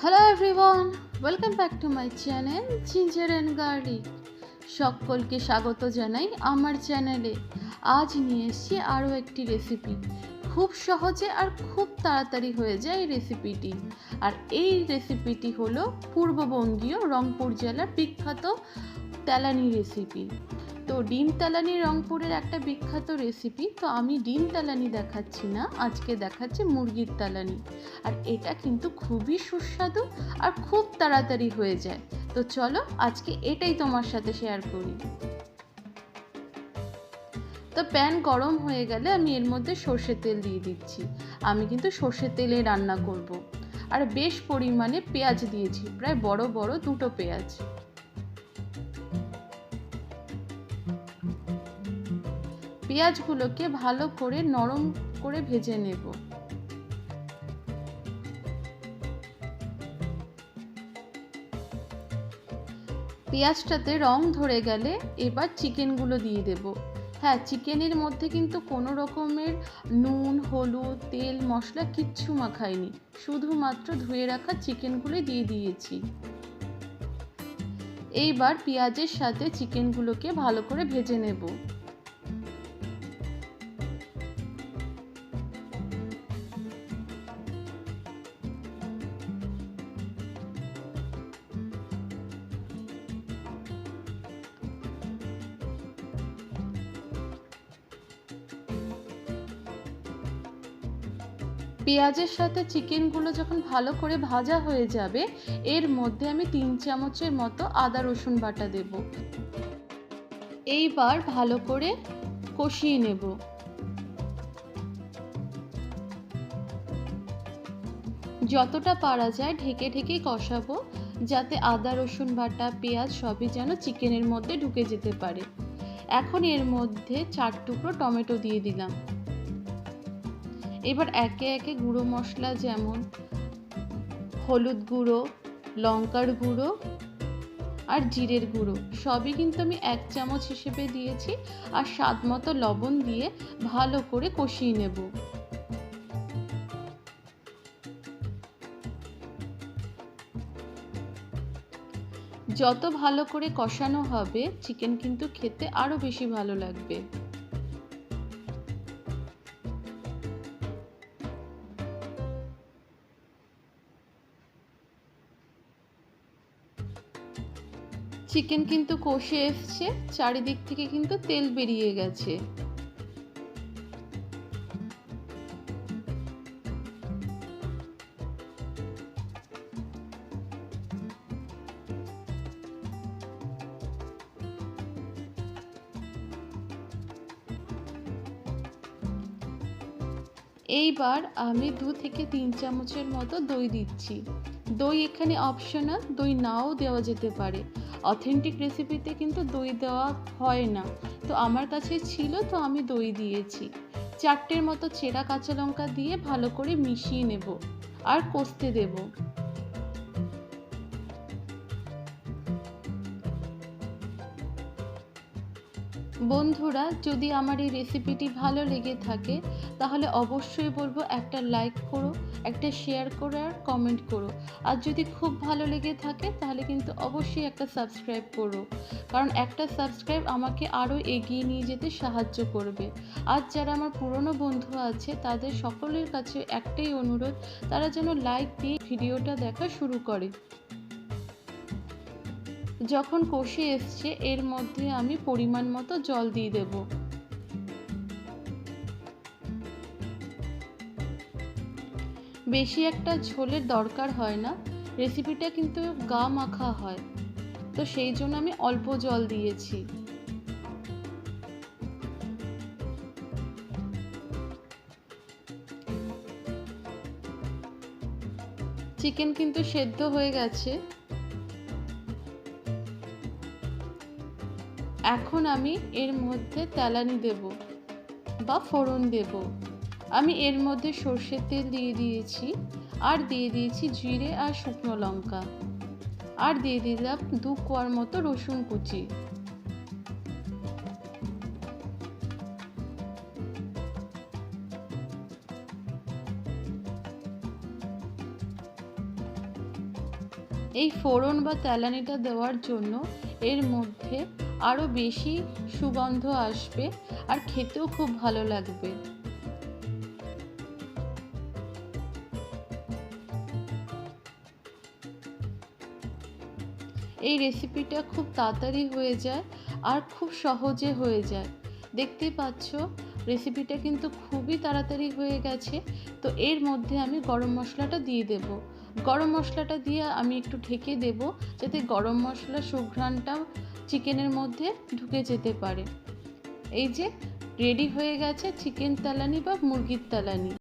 Hello everyone, welcome back to my channel ginger and garlic. সকলকে স্বাগত জানাই আমার চ্যানেলে। আজ নিয়ে এসেছি আরও একটি রেসিপি। খুব সহজে আর খুব তাড়াতাড়ি হয়ে যায় এই রেসিপিটি। আর এই রেসিপিটি হলো পূর্ববঙ্গীয় রংপুর জেলার বিখ্যাত তেলানি রেসিপি। তো ডিম তেলানি রংপুরের একটা বিখ্যাত রেসিপি। তো আমি ডিম তেলানি দেখাচ্ছি না, আজকে দেখাচ্ছি মুরগির তেলানি। আর এটা কিন্তু খুবই সুস্বাদু আর খুব তাড়াতাড়ি হয়ে যায়। তো চলো আজকে এটাই তোমার সাথে শেয়ার করি। তো প্যান গরম হয়ে গেলে আমি এর মধ্যে সর্ষের তেল দিয়ে দিচ্ছি। আমি কিন্তু সর্ষের তেলে রান্না করব। আর বেশ পরিমাণে পেঁয়াজ দিয়েছি, প্রায় বড় বড় দুটো পেঁয়াজ। পেঁয়াজগুলোকে ভালো করে নরম করে ভেজে নেব। পেঁয়াজটাতে রং ধরে গেলে এবার চিকেনগুলো দিয়ে দেব। হ্যাঁ, চিকেনের মধ্যে কিন্তু কোনো রকমের নুন, হলুদ, তেল, মশলা কিচ্ছু মাখাইনি, শুধুমাত্র ধুয়ে রাখা চিকেনগুলো দিয়ে দিয়েছি। এইবার পেঁয়াজের সাথে চিকেনগুলোকে ভালো করে ভেজে নেব। পেঁয়াজের সাথে চিকেনগুলো যখন ভালো করে ভাজা হয়ে যাবে, এর মধ্যে আমি 3 চামচের মতো আদা রসুন বাটা দেব। এইবার ভালো করে কষিয়ে নেব। যতটা পারা যায় ঢেকে ঢেকে কষাবো, যাতে আদা রসুন বাটা, পেঁয়াজ সবই যেন চিকেনের মধ্যে ঢুকে যেতে পারে। এখন এর মধ্যে 4 টুকরো টমেটো দিয়ে দিলাম। এবার একে একে গুঁড়ো মশলা যেমন হলুদ গুঁড়ো, লঙ্কার গুঁড়ো আর জিরের গুঁড়ো সবই কিন্তু আমি 1 চামচ হিসেবে দিয়েছি। আর স্বাদ মতো লবণ দিয়ে ভালো করে কষিয়ে নেব। যত ভালো করে কষানো হবে, চিকেন কিন্তু খেতে আরো বেশি ভালো লাগবে। চিকেন কিন্তু কষে এসছে, চারিদিক থেকে কিন্তু তেল বেরিয়ে গেছে। এইবার আমি 2 থেকে 3 চামচের মতো দই দিচ্ছি। দই এখানে অপশনাল, দই নাও দেওয়া যেতে পারে। অথেন্টিক রেসিপিতে কিন্তু দই দেওয়া হয় না, তো আমার কাছে ছিল, তো আমি দই দিয়েছি। 4টের মতো চেরা কাঁচা লঙ্কা দিয়ে ভালো করে মিশিয়ে নেব আর কষতে দেব। বন্ধুরা, যদি আমার এই রেসিপিটি ভালো লেগে থাকে তাহলে অবশ্যই বলবো একটা লাইক করো, একটা শেয়ার করো আর কমেন্ট করো। আর যদি খুব ভালো লেগে থাকে তাহলে কিন্তু অবশ্যই একটা সাবস্ক্রাইব করো, কারণ একটা সাবস্ক্রাইব আমাকে আরও এগিয়ে নিয়ে যেতে সাহায্য করবে। আর যারা আমার পুরনো বন্ধু আছে তাদের সকলের কাছে একটাই অনুরোধ, তারা যেন লাইক দিয়ে ভিডিওটা দেখা শুরু করে। যখন কষে এসছে এর মধ্যে আমি পরিমাণ মতো জল দিয়ে দেব। বেশি একটা ঝোলের দরকার হয় না, রেসিপিটা কিন্তু গা মাখা হয়, তো সেই জন্য আমি অল্প জল দিয়েছি। চিকেন কিন্তু সেদ্ধ হয়ে গেছে। এখন আমি এর মধ্যে তেলানি দেব বা ফোড়ন দেব। আমি এর মধ্যে সর্ষের তেল দিয়ে দিয়েছি, আর দিয়ে দিয়েছি জিরে আর শুকনো লঙ্কা, আর দিয়ে দিলাম 2 কোয়ার মতো রসুন কুচি। এই ফোড়ন বা তেলানিটা দেওয়ার জন্য এর মধ্যে আরও বেশি সুগন্ধ আসবে আর খেতেও খুব ভালো লাগবে। এই রেসিপিটা খুব তাড়াতাড়ি হয়ে যায় আর খুব সহজে হয়ে যায়। দেখতেই পাচ্ছ রেসিপিটা কিন্তু খুবই তাড়াতাড়ি হয়ে গেছে। তো এর মধ্যে আমি গরম মশলাটা দিয়ে দেব। গরম মশলাটা দিয়ে আমি একটু ঢেকে দেব যাতে গরম মশলার সুঘ্রাণটা চিকেনের মধ্যে ঢুকে যেতে পারে। এই যে রেডি হয়ে গেছে চিকেন তেলানি বা মুরগির তেলানি।